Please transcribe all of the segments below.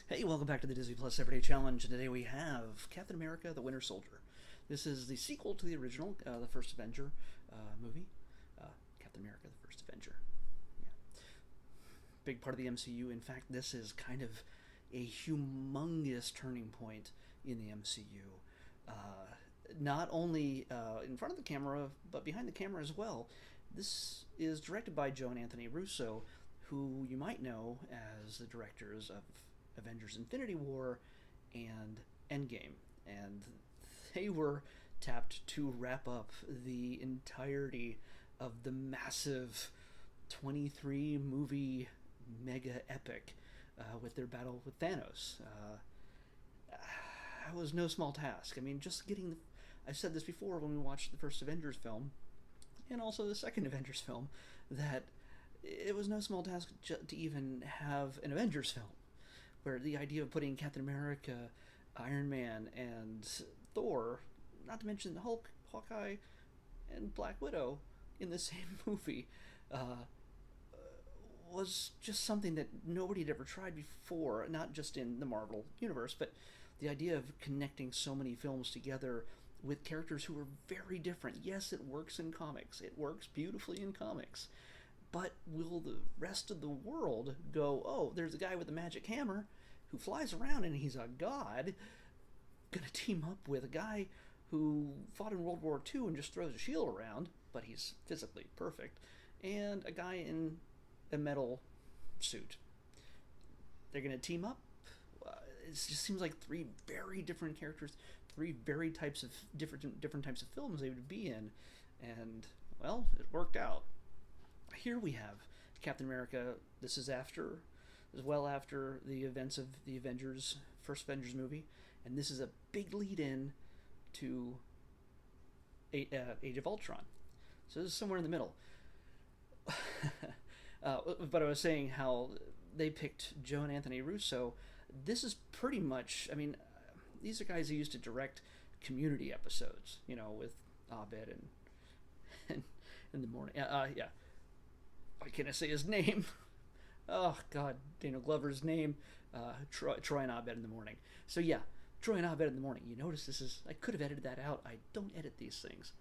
Hey, welcome back to the Disney Plus Everyday Challenge, and today we have Captain America: The Winter Soldier. This is the sequel to the original, the first Avenger movie. Captain America: The First Avenger. Yeah, big part of the MCU. In fact, this is kind of a humongous turning point in the MCU. Not only in front of the camera, but behind the camera as well. This is directed by Joe and Anthony Russo, who you might know as the directors of Avengers Infinity War and Endgame. And they were tapped to wrap up the entirety of the massive 23 movie mega epic with their battle with Thanos. That was no small task. I mean, just getting the. I said this before when we watched the first Avengers film and also the second Avengers film, that it was no small task to even have an Avengers film, where the idea of putting Captain America, Iron Man, and Thor, not to mention Hulk, Hawkeye, and Black Widow in the same movie, was just something that nobody had ever tried before, not just in the Marvel universe, but the idea of connecting so many films together with characters who are very different. Yes, it works in comics. It works beautifully in comics. But will the rest of the world go, oh, there's a guy with a magic hammer who flies around and he's a god, gonna team up with a guy who fought in World War II and just throws a shield around, but he's physically perfect, and a guy in a metal suit. They're gonna team up. It just seems like three very different characters, three very types of different types of films they would be in, and well, it worked out. Here we have Captain America. This is well after the events of the first Avengers movie, and this is a big lead-in to Age of Ultron. So this is somewhere in the middle. But I was saying how they picked Joe and Anthony Russo. This is pretty much, I mean, these are guys who used to direct Community episodes, with Abed and in the morning. Yeah. Why can't I say his name? Oh God, Daniel Glover's name. Troy and Abed in the morning. So yeah, Troy and Abed in the morning. You notice this is. I could have edited that out. I don't edit these things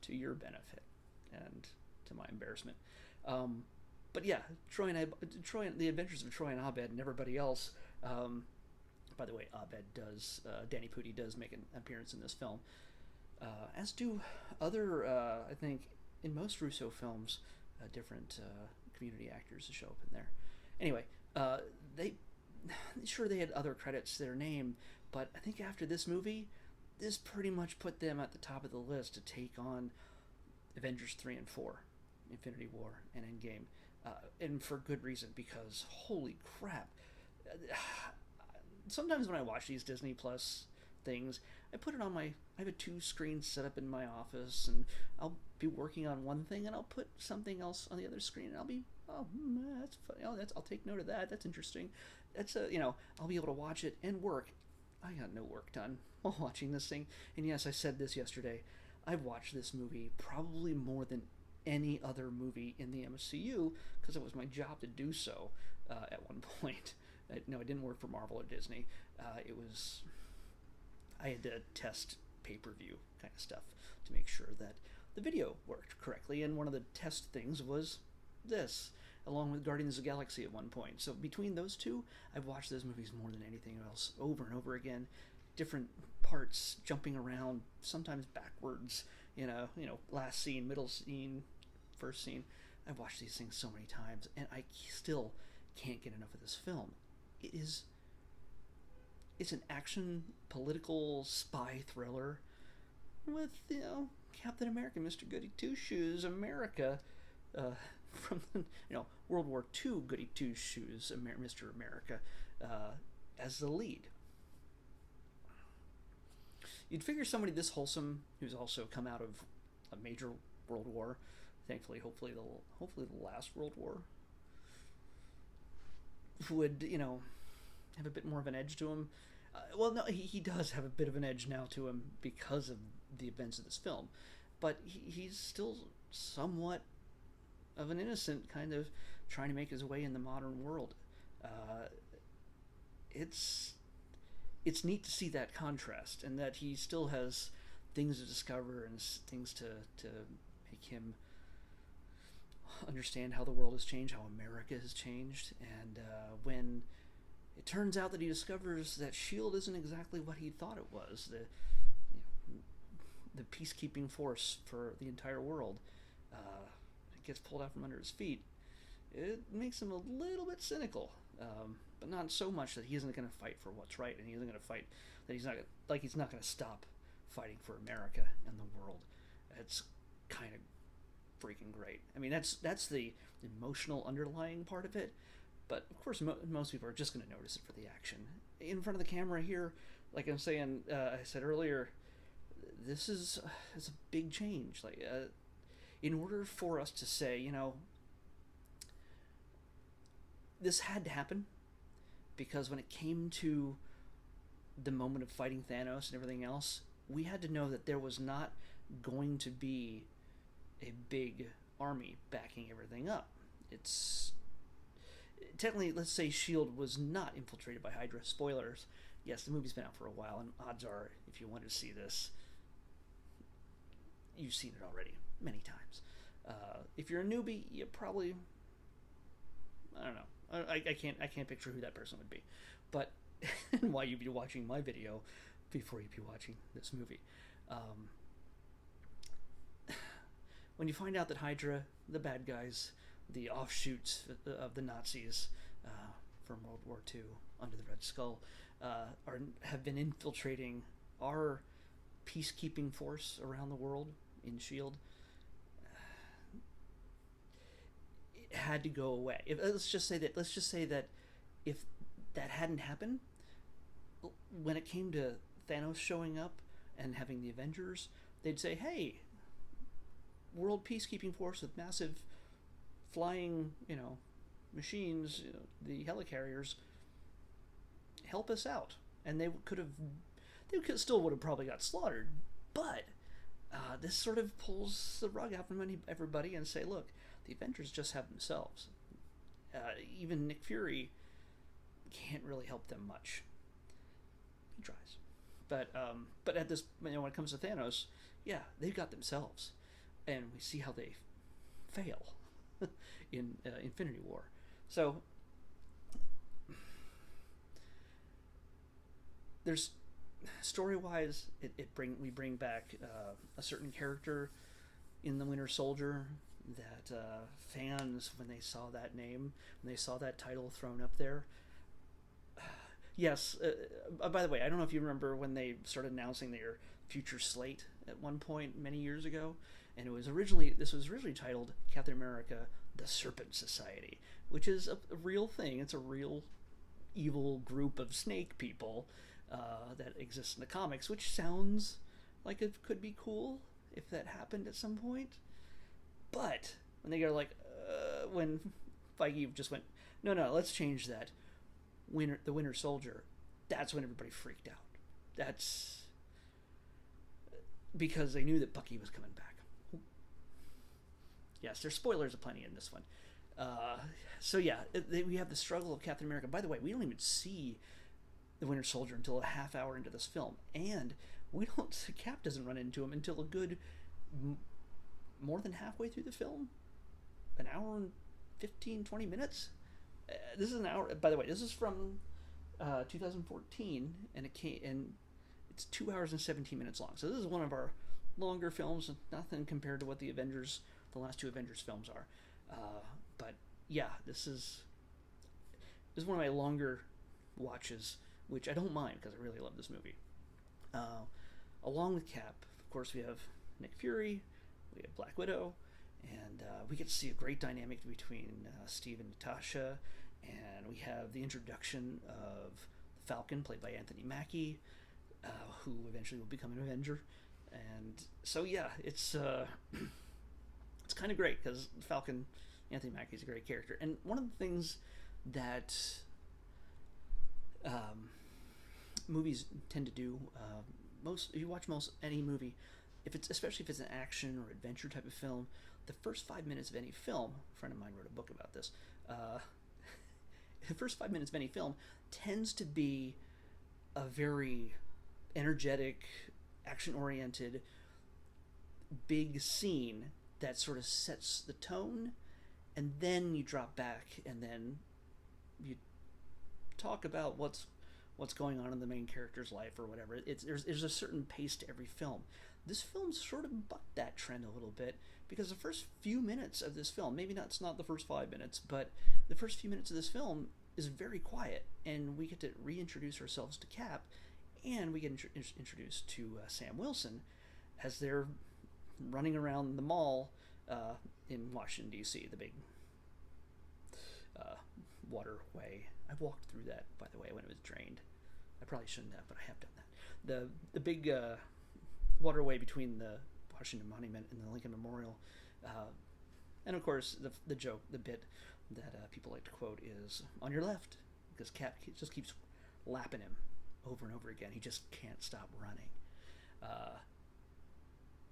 to your benefit and to my embarrassment. But yeah, the Adventures of Troy and Abed and everybody else. By the way, Danny Pudi does make an appearance in this film, as do other. I think in most Russo films, different Community actors show up in there. Anyway, they had other credits to their name, but I think after this movie, this pretty much put them at the top of the list to take on Avengers 3 and 4, Infinity War and Endgame, and for good reason, because holy crap. Sometimes when I watch these Disney Plus things, I put it on I have a 2-screen setup in my office, and I'll be working on one thing, and I'll put something else on the other screen, and I'll be, that's funny. I'll take note of that. That's interesting. I'll be able to watch it and work. I got no work done while watching this thing. And yes, I said this yesterday. I've watched this movie probably more than any other movie in the MCU because it was my job to do so at one point. No, I didn't work for Marvel or Disney. I had to test pay-per-view kind of stuff to make sure that the video worked correctly, and one of the test things was this, along with Guardians of the Galaxy at one point. So between those two, I've watched those movies more than anything else, over and over again, different parts, jumping around, sometimes backwards, last scene, middle scene, first scene. I've watched these things so many times, and I still can't get enough of this film. It's an action, political, spy thriller with, Captain America, Mr. Goody Two-Shoes, America, from World War II Goody Two-Shoes, Mr. America, as the lead. You'd figure somebody this wholesome, who's also come out of a major world war, thankfully, hopefully the last World War, would, have a bit more of an edge to him. Well, no, he does have a bit of an edge now to him because of the events of this film, but he's still somewhat of an innocent, kind of trying to make his way in the modern world. it's it's neat to see that contrast, and that he still has things to discover and things to make him understand how the world has changed, how America has changed, and when it turns out that he discovers that Shield isn't exactly what he thought it was, the peacekeeping force for the entire world, it gets pulled out from under his feet. It makes him a little bit cynical, but not so much that he isn't going to fight for what's right, and he isn't going to fight that he's not going to stop fighting for America and the world. It's kind of freaking great. I mean, that's the emotional underlying part of it, but of course most people are just going to notice it for the action in front of the camera here. Like I'm saying, I said earlier, this is it's a big change. Like, in order for us to say, this had to happen, because when it came to the moment of fighting Thanos and everything else, we had to know that there was not going to be a big army backing everything up. It's technically, let's say Shield was not infiltrated by Hydra. Spoilers. Yes, the movie's been out for a while, and odds are, if you wanted to see this, you've seen it already many times. If you're a newbie, you probably, I don't know. I can't picture who that person would be, but and why you'd be watching my video before you'd be watching this movie. When you find out that Hydra, the bad guys, the offshoots of the Nazis from World War II under the Red Skull, have been infiltrating our peacekeeping force around the world in Shield, it had to go away. Let's just say that if that hadn't happened, when it came to Thanos showing up and having the Avengers, they'd say, "Hey, world peacekeeping force with massive flying, machines, the helicarriers, help us out." And they still would have probably got slaughtered, but this sort of pulls the rug out from everybody and say, look, the Avengers just have themselves. Even Nick Fury can't really help them much. He tries, but at this, when it comes to Thanos, yeah, they've got themselves, and we see how they fail in Infinity War. So there's story-wise, we bring back a certain character in the Winter Soldier that fans, when they saw that name, when they saw that title thrown up there. Yes. By the way, I don't know if you remember when they started announcing their future slate at one point many years ago, and this was originally titled Captain America: The Serpent Society, which is a real thing. It's a real evil group of snake people that exists in the comics, which sounds like it could be cool if that happened at some point. But when they go when Feige just went, no, let's change that. The Winter Soldier. That's when everybody freaked out. That's because they knew that Bucky was coming back. Yes, there's spoilers aplenty in this one. So yeah, we have the struggle of Captain America. By the way, we don't even see the Winter Soldier until a half hour into this film, and Cap doesn't run into him until a good more than halfway through the film, an hour and 15-20 minutes. This is an hour. By the way, this is from 2014, and it's 2 hours and 17 minutes long. So this is one of our longer films. Nothing compared to what the last two Avengers films are. But yeah, this is one of my longer watches, which I don't mind because I really love this movie. Along with Cap, of course, we have Nick Fury, we have Black Widow, and we get to see a great dynamic between Steve and Natasha, and we have the introduction of Falcon, played by Anthony Mackie, who eventually will become an Avenger. And so yeah, it's kind of great because Falcon, Anthony Mackie, is a great character. And one of the things that movies tend to do, if you watch any movie, especially if it's an action or adventure type of film, the first 5 minutes of any film, a friend of mine wrote a book about this, the first 5 minutes of any film tends to be a very energetic, action-oriented, big scene that sort of sets the tone, and then you drop back, and then you talk about what's going on in the main character's life or whatever. There's a certain pace to every film. This film sort of bucked that trend a little bit, because the first few minutes of this film, maybe not, it's not the first 5 minutes, but the first few minutes of this film is very quiet, and we get to reintroduce ourselves to Cap, and we get introduced to Sam Wilson as they're running around the mall in Washington, D.C., the big waterway. I've walked through that, by the way, when it was drained. I probably shouldn't have, but I have done that. The big waterway between the Washington Monument and the Lincoln Memorial. And of course, the joke, the bit that people like to quote is, on your left, because Cap just keeps lapping him over and over again. He just can't stop running.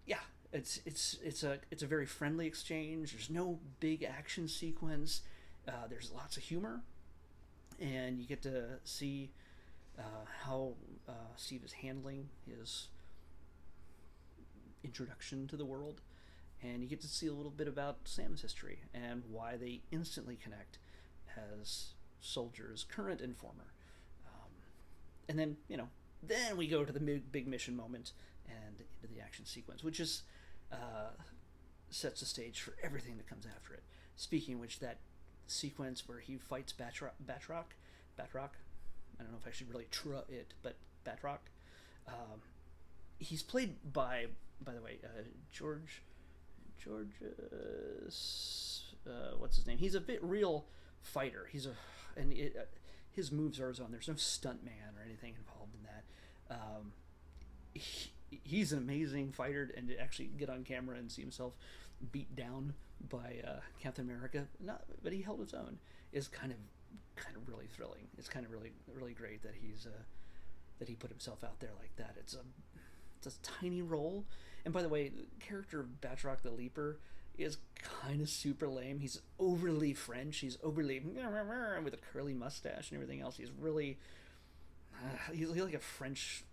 Yeah, it's a very friendly exchange. There's no big action sequence. There's lots of humor, and you get to see how Steve is handling his introduction to the world, and you get to see a little bit about Sam's history and why they instantly connect as soldiers, current and former. And then, then we go to the big mission moment and into the action sequence, which is sets the stage for everything that comes after it. Speaking of which, that sequence where he fights Batroc, I don't know if I should really it, but Batroc, he's played by the way, George, what's his name? He's a real fighter. His moves are his own. There's no stunt man or anything involved in that. He's an amazing fighter, and to actually get on camera and see himself beat down by Captain America, but he held his own, is kind of really thrilling. It's kind of really great that that he put himself out there like that. It's a tiny role, and by the way, the character of Batroc the Leaper is kind of super lame. He's overly French. He's overly with a curly mustache and everything else. He's really he's like a French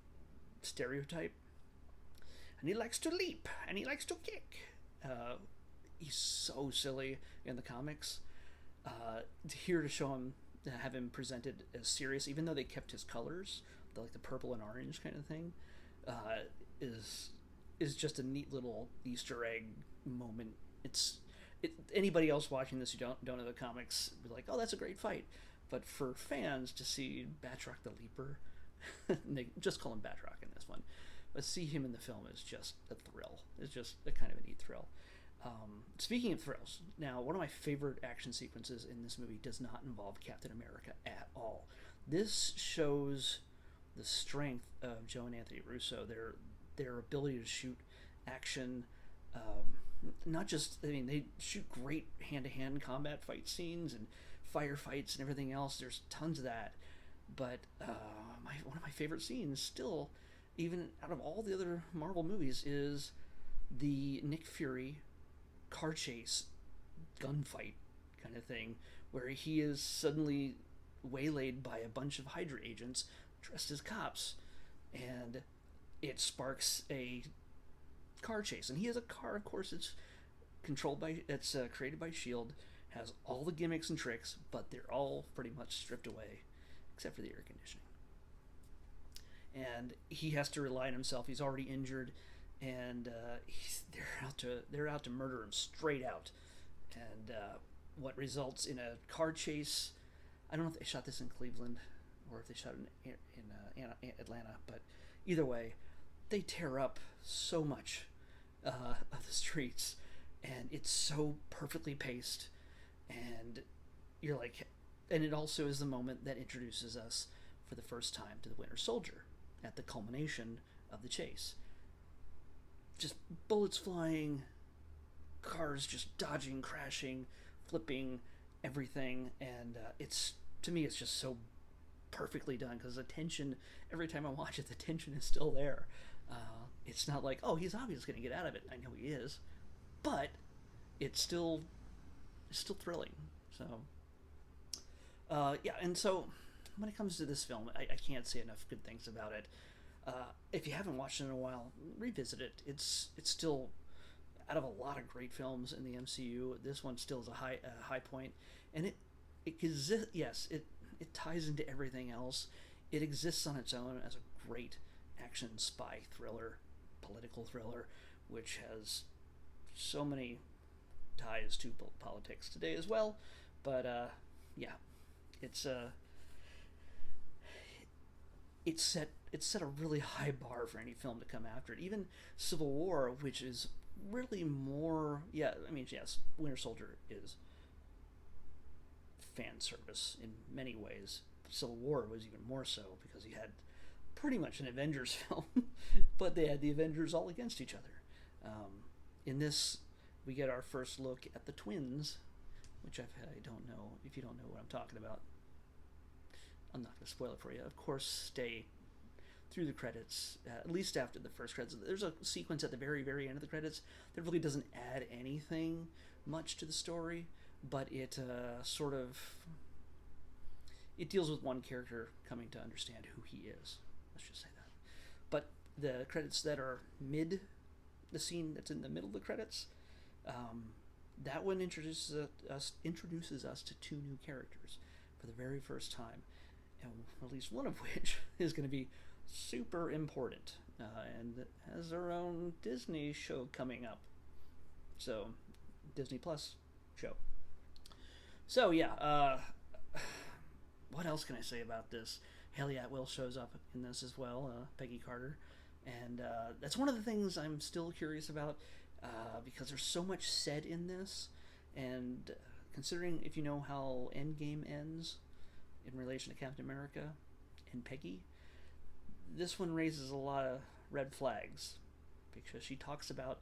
stereotype, and he likes to leap and he likes to kick. He's so silly in the comics. Here to show him, to have him presented as serious, even though they kept his colors, the purple and orange kind of thing, is just a neat little Easter egg moment. Anybody else watching this who don't know the comics be like, oh, that's a great fight. But for fans to see Batroc the Leaper, they just call him Batroc in this one, but see him in the film is just a thrill. It's just a kind of a neat thrill. Speaking of thrills, now one of my favorite action sequences in this movie does not involve Captain America at all. This shows the strength of Joe and Anthony Russo, their ability to shoot action. Not just, they shoot great hand-to-hand combat fight scenes and firefights and everything else. There's tons of that. But one of my favorite scenes still, even out of all the other Marvel movies, is the Nick Fury car chase gunfight kind of thing, where he is suddenly waylaid by a bunch of Hydra agents dressed as cops, and it sparks a car chase. And he has a car, of course, it's created by S.H.I.E.L.D., has all the gimmicks and tricks, but they're all pretty much stripped away except for the air conditioning. And he has to rely on himself. He's already injured, and they're out to murder him straight out. And what results in a car chase. I don't know if they shot this in Cleveland or if they shot it in Atlanta, but either way, they tear up so much of the streets, and it's so perfectly paced, and you're like, and it also is the moment that introduces us for the first time to the Winter Soldier at the culmination of the chase. Just bullets flying, cars just dodging, crashing, flipping, everything, and to me it's just so perfectly done, because the tension, every time I watch it, the tension is still there. It's not like, oh, he's obviously going to get out of it. I know he is, but it's still thrilling. So Yeah, and so when it comes to this film, I can't say enough good things about it. If you haven't watched it in a while, revisit it. It's still, out of a lot of great films in the MCU, this one still is a high point, and yes, it ties into everything else. It exists on its own as a great action spy thriller, political thriller, which has so many ties to politics today as well. But yeah, it's it's set a really high bar for any film to come after it. Even Civil War, which is really more, yeah, I mean, yes, Winter Soldier is fan service in many ways. Civil War was even more so because you had pretty much an Avengers film, but they had the Avengers all against each other. In this, we get our first look at the twins, which I don't know if you don't know what I'm talking about. I'm not going to spoil it for you. Of course, stay through the credits, at least after the first credits. There's a sequence at the very, very end of the credits that really doesn't add anything much to the story, but it sort of it deals with one character coming to understand who he is. Let's just say that. But the credits that are the scene that's in the middle of the credits, that one introduces us to two new characters for the very first time, and at least one of which is going to be super important, and has our own Disney show coming up. So, Disney Plus show. So yeah, what else can I say about this? Haley Atwell shows up in this as well, Peggy Carter, and that's one of the things I'm still curious about, because there's so much said in this, and considering if you know how Endgame ends in relation to Captain America and Peggy, this one raises a lot of red flags because she talks about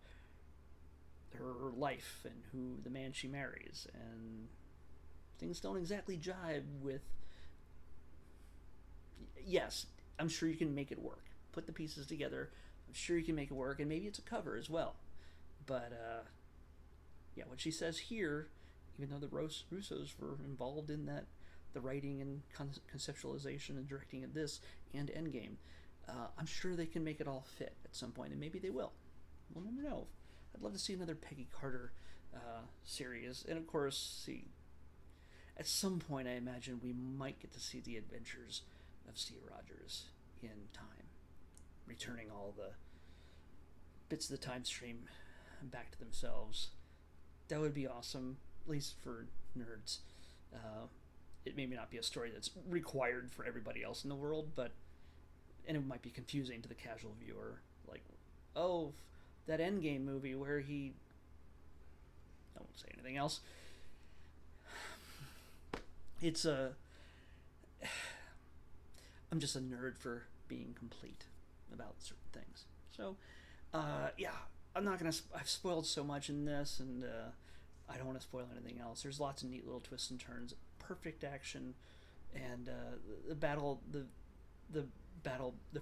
her life and who the man she marries, and things don't exactly jive with. Yes, I'm sure you can make it work. Put the pieces together. I'm sure you can make it work, and maybe it's a cover as well. But yeah, what she says here, even though the Russos were involved in that, the writing and conceptualization and directing of this and Endgame, I'm sure they can make it all fit at some point, and maybe they will. We'll never know. I'd love to see another Peggy Carter series, and of course, at some point, I imagine we might get to see the adventures of Steve Rogers in time, returning all the bits of the time stream back to themselves. That would be awesome, at least for nerds. It may not be a story that's required for everybody else in the world, and it might be confusing to the casual viewer, like, oh, that Endgame movie where he, I won't say anything else. I'm just a nerd for being complete about certain things. So, yeah, I've spoiled so much in this, and I don't want to spoil anything else. There's lots of neat little twists and turns, perfect action, and the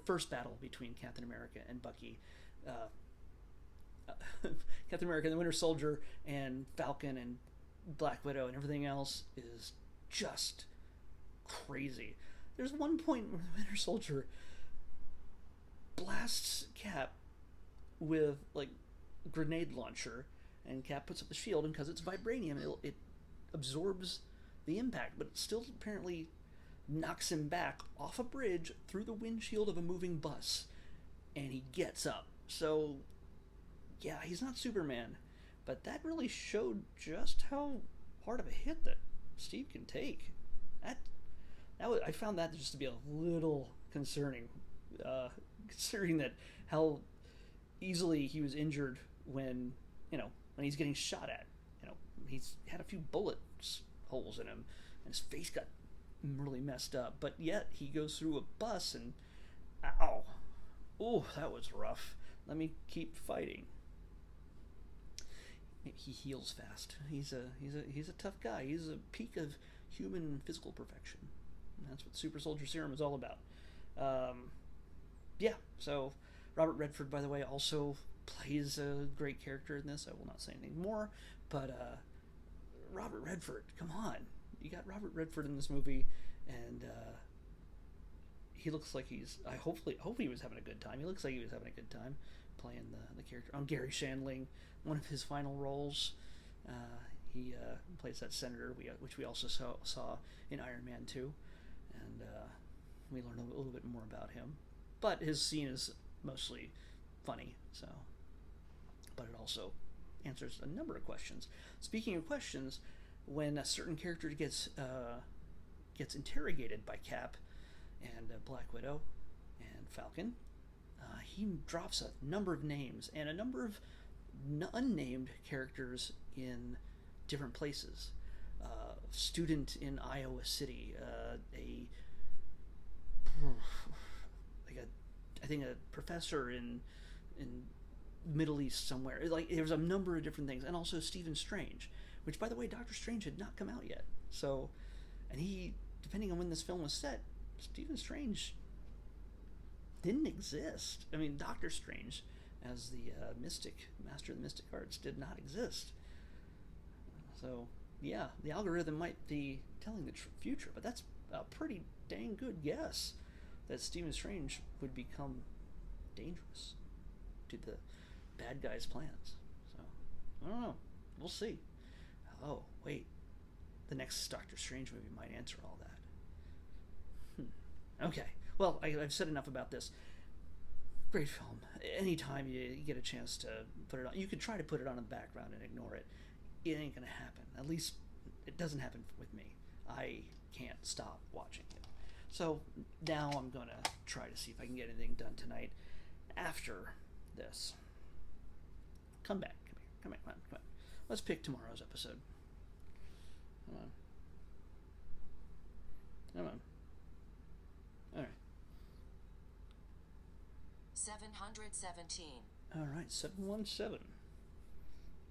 first battle between Captain America and Bucky, Captain America and the Winter Soldier and Falcon and Black Widow and everything else is just crazy. There's one point where the Winter Soldier blasts Cap with like a grenade launcher, and Cap puts up the shield, and because it's vibranium, it absorbs the impact, but it still apparently knocks him back off a bridge through the windshield of a moving bus, and he gets up. So yeah, he's not Superman, but that really showed just how hard of a hit that Steve can take. I found that just to be a little concerning, considering that how easily he was injured when he's getting shot at. He's had a few bullet holes in him, and his face got really messed up. But yet he goes through a bus, and ow, oh, that was rough. Let me keep fighting. He heals fast. He's a tough guy. He's a peak of human physical perfection. And that's what Super Soldier Serum is all about. Yeah, so Robert Redford, by the way, also plays a great character in this. I will not say anything more, but Robert Redford, come on. you got Robert Redford in this movie, and he looks like he's. I hope he was having a good time. He looks like he was having a good time playing the character. Gary Shandling, one of his final roles. He plays that senator, which we also saw in Iron Man 2, and we learn a little bit more about him. But his scene is mostly funny, so. But it also answers a number of questions. Speaking of questions, when a certain character gets interrogated by Cap and Black Widow and Falcon, he drops a number of names and a number of unnamed characters in different places. Student in Iowa City, I think a professor in Middle East somewhere. Like, there was a number of different things, and also Stephen Strange, which, by the way, Doctor Strange had not come out yet. So, and he, depending on when this film was set, Stephen Strange didn't exist. I mean, Doctor Strange, as the master of the mystic arts, did not exist. So, yeah, the algorithm might be telling the future, but that's a pretty dang good guess that Stephen Strange would become dangerous to the bad guy's plans. So, I don't know. We'll see. Oh, wait. The next Doctor Strange movie might answer all that. Okay. Well, I've said enough about this. Great film. Anytime you get a chance to put it on, you could try to put it on in the background and ignore it. It ain't gonna happen. At least it doesn't happen with me. I can't stop watching it. So now I'm gonna try to see if I can get anything done tonight after this. Come back. Come on. Let's pick tomorrow's episode. Come on. All right. 717. All right, 717.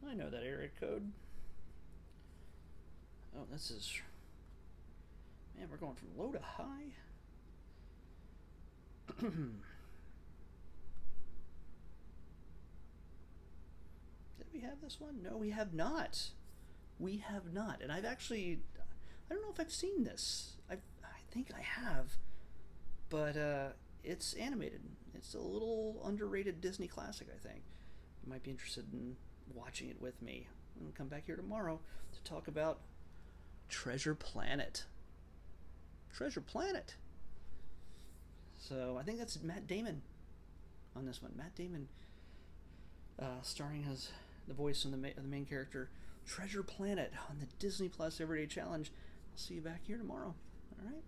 I know that area code. Oh, this is... Man, we're going from low to high. Did we have this one? No, we have not. We have not. And I've actually... I don't know if I've seen this. I think I have. But it's animated. It's a little underrated Disney classic, I think. You might be interested in watching it with me. I'm going to come back here tomorrow to talk about Treasure Planet. Treasure Planet. So I think that's Matt Damon on this one. Matt Damon starring as the voice of the main character, Treasure Planet, on the Disney Plus Everyday Challenge. I'll see you back here tomorrow. All right.